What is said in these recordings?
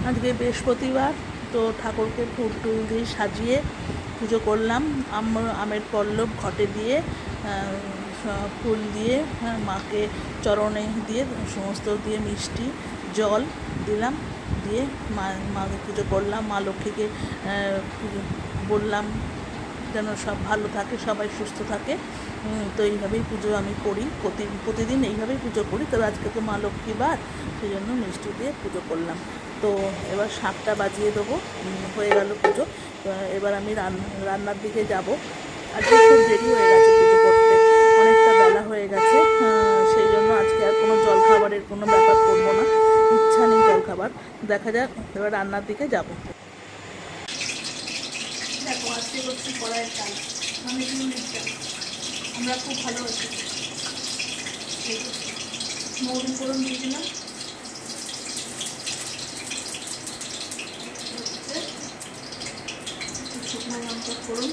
আজকে বৃহস্পতিবার, তো ঠাকুরকে ফুল টুল দিয়ে সাজিয়ে পুজো করলাম। আমের পল্লব ঘটে দিয়ে ফুল দিয়ে মাকে চরণে দিয়ে সমস্ত দিয়ে মিষ্টি জল দিলাম, দিয়ে মাকে পুজো করলাম। মা লক্ষ্মীকে বললাম যেন সব ভালো থাকে, সবাই সুস্থ থাকে। তো এইভাবেই পুজো আমি করি, প্রতিদিন এইভাবেই পুজো করি। তবে আজকে তো মা লক্ষ্মীবার, সেই জন্য মিষ্টি দিয়ে পুজো করলাম। তো এবার 7টা বাজিয়ে দেবো, হয়ে গেল পুজো। এবার আমি রান্নার দিকে যাব। আজকে খুব দেরি হয়ে গেছে পুজো করতে, অনেকটা বেলা হয়ে গেছে। সেই জন্য আজকে আর কোনো জলখাবারের কোনো ব্যাপার করবো না, ইচ্ছা নেই জলখাবার। দেখা যাক, এবার রান্নার দিকে যাব। দেখো আজকে করছি কড়াইয়ের চাল, মানে বিউলির চাল। আমরা খুব ভালোবাসি। মৌরি ফোড়ন দিয়ে দিলাম, শুকনো লঙ্কা ফোড়ন,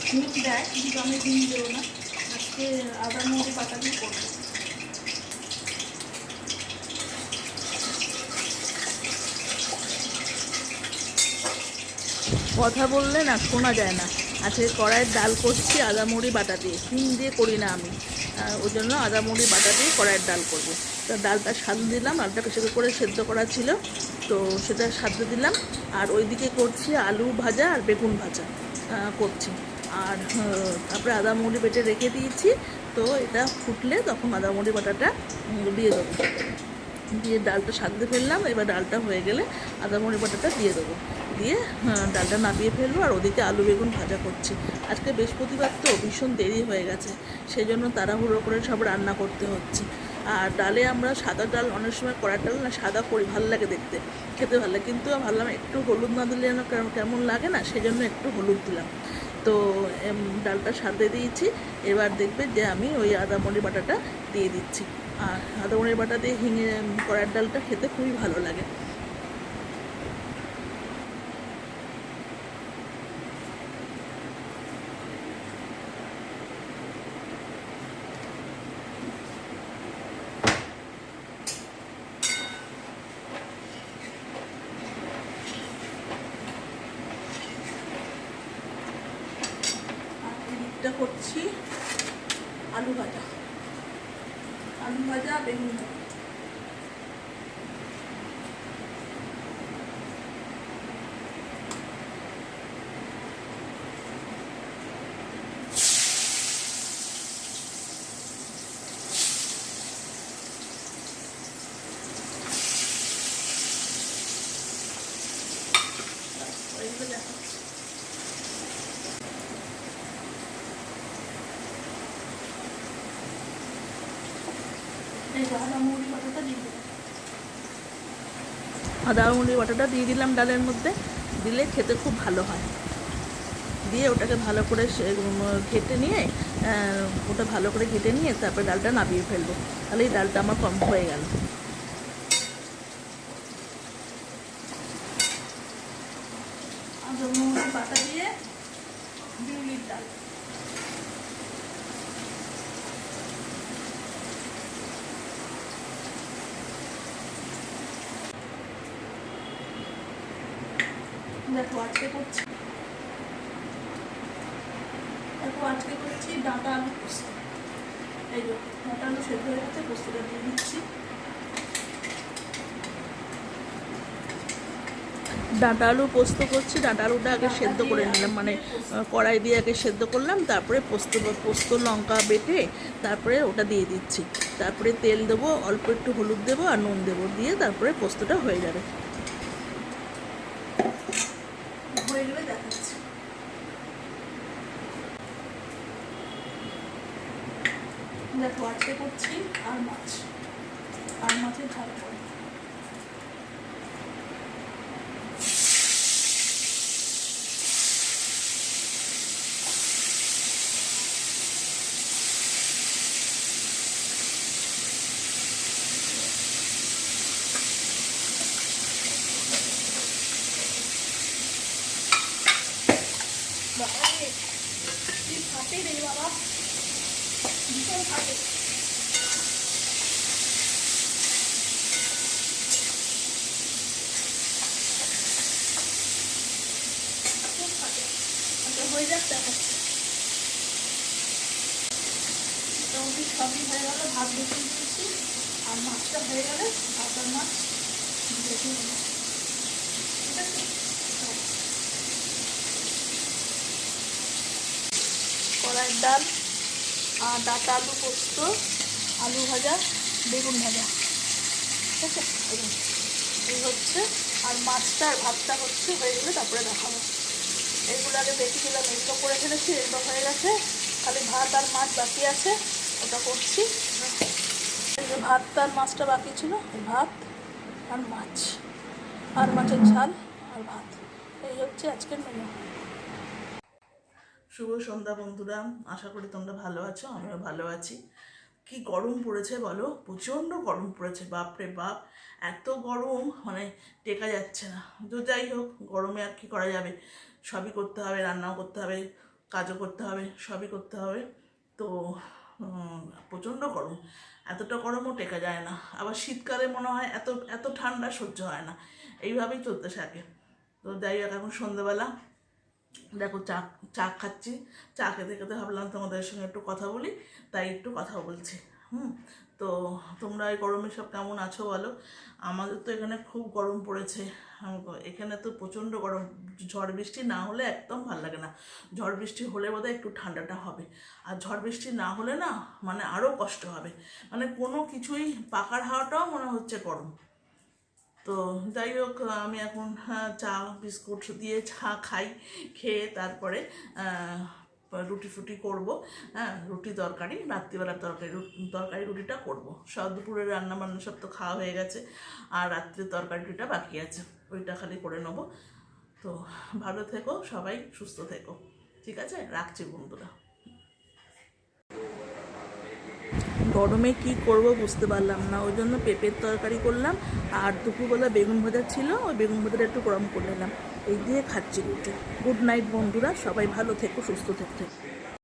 হিং দেয় কিন্তু আমি হিং দেবো না, আজকে আদা মৌরি বাটা দিয়ে করবো। কথা বললে না শোনা যায় না। আজকে কড়াইয়ের ডাল করছি আদা মুড়ি বাটা দিয়ে, হিং দিয়ে করি না আমি, ওই জন্য আদা মুড়ি বাটা দিয়ে কড়াইয়ের ডাল করবো। তো ডালটা সাধ দিলাম, ডালটা প্রেসার কুকারে সেদ্ধ করা ছিল, তো সেটা সাধ দিলাম। আর ওইদিকে করছি আলু ভাজা আর বেগুন ভাজা করছি। আর তারপরে আদা মুড়ি বেটে রেখে দিয়েছি, তো এটা ফুটলে তখন আদা মুড়ি বাটাটা দিয়ে দেবো। দিয়ে ডালটা সাঁততে ফেললাম, এবার ডালটা হয়ে গেলে আদা মুড়ি বাটাটা দিয়ে দেবো, দিয়ে ডালটা নামিয়ে ফেলবো। আর ওদিকে আলু বেগুন ভাজা করছি। আজকে বৃহস্পতিবার তো ভীষণ দেরি হয়ে গেছে, সেই জন্য তাড়াহুড়ো করে সব রান্না করতে হচ্ছে। আর ডালে আমরা সাদা ডাল, অনেক সময় কড়ার ডাল না সাদা করি, ভালো লাগে দেখতে, খেতে ভালো লাগে, কিন্তু ভাবলাম একটু হলুদ না দিলে যেন কেমন লাগে না, সেই জন্য একটু হলুদ দিলাম। তো ডালটা সাঁতে দিয়েছি, এবার দেখবে যে আমি ওই আদা মুড়ি বাটাটা দিয়ে দিচ্ছি। আর আদা মুড়ির বাটা দিয়ে হিঙে কড়ার ডালটা খেতে খুবই ভালো লাগে। আর এদিকটা করছি আলু ভাজা, আলু ভাজা বেগুন ভাজা। আদা মুড়ি বাটাটা দিয়ে দিলাম ডালের মধ্যে, দিলে খেতে খুব ভালো হয়। দিয়ে ওটাকে ভালো করে ঘেটে নিয়ে, ওটা ভালো করে ঘেটে নিয়ে তারপরে ডালটা নামিয়ে ফেলবো, তাহলে এই ডালটা আমার কম হয়ে গেল। আদা মুড়ি বাটা দিয়ে বিউলির ডাল। দেখো আজকে করছি ডাঁটা আলু পোস্ত। এই যে ডাঁটা আলু সেদ্ধ হয়ে গেছে, পোস্তটা দিয়ে দিচ্ছি। ডাঁটা আলু পোস্ত করছি। ডাঁটা আলুটা আগে সেদ্ধ করে নিলাম, মানে কড়াই দিয়ে আগে সেদ্ধ করলাম, তারপরে পোস্ত লঙ্কা বেটে তারপরে ওটা দিয়ে দিচ্ছি। তারপরে তেল দেবো, অল্প একটু হলুদ দেবো আর নুন দেবো, দিয়ে তারপরে পোস্তটা হয়ে যাবে। হয়ে গেলে দেখাচ্ছি। দেখো আজকে করছি আর মাছের ঝাল করে। ফাটে রে বাবা, ভীষণ ফাটে। সবই হয়ে গেল, ভাত বসিয়ে দিয়েছি, আর মাছটা হয়ে গেলে ভাত আর মাছ দেখে নেব, ঠিক আছে। কড়াইয়ের ডাল আর ডাটা আলু পোস্ত, আলু ভাজা, বেগুন ভাজা, ঠিক আছে। এই হচ্ছে, আর মাছটা আর ভাতটা হচ্ছে, হয়ে গেলে তারপরে দেখাবো। এইগুলো আগে দেখেছিলাম, এগুলো করে ফেলেছি, এগুলো হয়ে গেছে, খালি ভাত আর মাছ বাকি আছে, ওটা করছি। এই যে ভাত আর মাছটা বাকি ছিল, ভাত আর মাছ, আর মাছের ঝাল আর ভাত, এই হচ্ছে আজকের মেনু। শুভ সন্ধ্যা বন্ধুরা, আশা করি তোমরা ভালো আছো, আমিও ভালো আছি। কি গরম পড়েছে বলো, প্রচণ্ড গরম পড়েছে, বাপরে বাপ, এত গরম মানে টেকা যাচ্ছে না। তো যাই হোক, গরমে আর কি করা যাবে, সবই করতে হবে, রান্নাও করতে হবে, কাজও করতে হবে, সবই করতে হবে। তো প্রচণ্ড গরম, এতটা গরমও টেকা যায় না। আবার শীতকালে মনে হয় এত এত ঠান্ডা সহ্য হয় না, এইভাবেই চলতে থাকে। তো যাই হোক, এখন সন্ধ্যেবেলা দেখো চা চা খাচ্ছি, চা খেতে খেতে ভাবলাম তোমাদের সঙ্গে একটু কথা বলি, তাই একটু কথা বলছি। তো তোমরা এই গরমে সব কেমন আছো বলো। আমাদের তো এখানে খুব গরম পড়েছে, এখানে তো প্রচণ্ড গরম, ঝড় বৃষ্টি না হলে একদম ভালো লাগে না। ঝড় বৃষ্টি হলে বোধহয় একটু ঠান্ডাটা হবে, আর ঝড় বৃষ্টি না হলে না মানে আরও কষ্ট হবে, মানে কোনো কিছুই, পাখার হাওয়াটাও মনে হচ্ছে গরম। তো যাই হোক, আমি এখন চা বিস্কুট দিয়ে চা খাই, খেয়ে তারপরে রুটি ফুটি করবো। হ্যাঁ, রুটি তরকারি, রাত্রিবেলার তরকারি রুটিটা করবো। সব দুপুরের রান্না বান্না সব তো খাওয়া হয়ে গেছে, আর রাত্রে তরকারি রুটিটা বাকি আছে, ওইটা খালি করে নেবো। তো ভালো থেকো সবাই, সুস্থ থেকো, ঠিক আছে, রাখছি বন্ধুরা। গরমে কি করব বুঝতে পারলাম না, ওই জন্য পেঁপের তরকারি করলাম, আর দুপুরবেলা বেগুন ভাজা ছিল, ওই বেগুন ভাজাটা একটু গরম করে নিলাম, এই দিয়ে খাচ্ছি রুটি। গুড নাইট বন্ধুরা, সবাই ভালো থেকো, সুস্থ থেকো।